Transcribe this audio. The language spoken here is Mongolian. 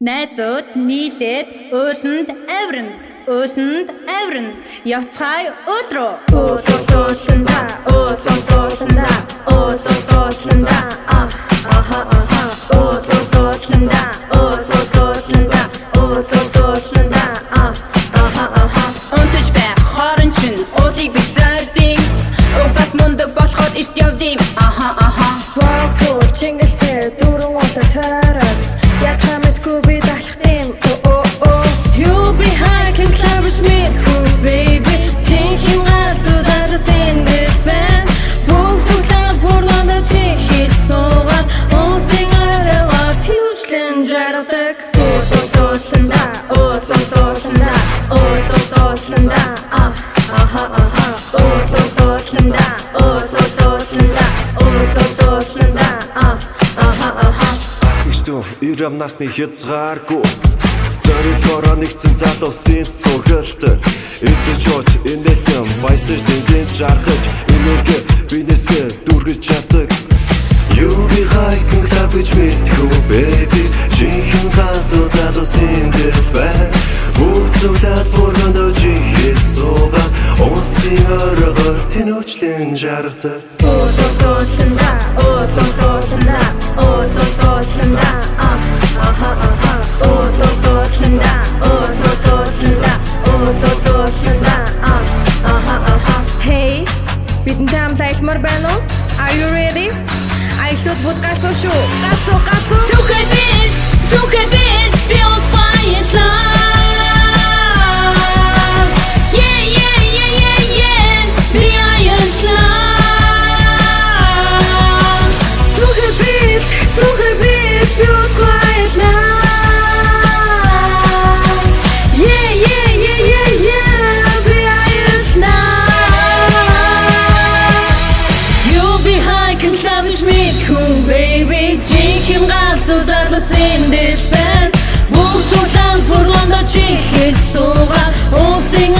Найзууд нийлээд ууланд авирна явцгаая уус руу уулуулууланда уулуулууланда уулуулууланда уулуулууланда уулуулууланда Унтаж байх хорон чинь уулыг бид зордим Угаас мундаг болохоор ишт явдим Вогтуул чингэлтэй дөрөн уулаа тараад ятгаа мэдгүй би далхтын You be high can club with me too baby Чихин газудаад in this band Бүгсүглэн бүргондо чихиж суугаад Унсын аравар тэнүүчлэн жаргадаг уулуулууланда уулуулууланда уулуулууланда уулуулууланда уулуулууланда Ахигчдөө ирам насны хязгааргүй Зорилгоороо нэгцэн залуусын цуглалт Эдэж оч энэлтэн баясаж дэндэн жаргаж Энерги бинээсээ дүргэж чаддаг You be high can clap with me too baby Чихэн ганцуу залуусын дэлбэр Бүгцүүлээд бүргөндөө чихэж суугаад Унсын орогоор тэнүүчлэн жаргадаг уулуулууланда уулуулууланда уулуулууланда уулуулууланда уулуулууланда Hey, бидэн таамаг айлмаар байна уу? Are you ready? Айшуд будгасуу шүү. Гасуу. Цухэр бит build fire love Yeah Be iron love Цухэр бит build quiet love. Yeah Be iron love You be high can savage me too baby Чихин галзуудаад in this band Бүгд суулаад бүргондо чихэж суугаад Унсын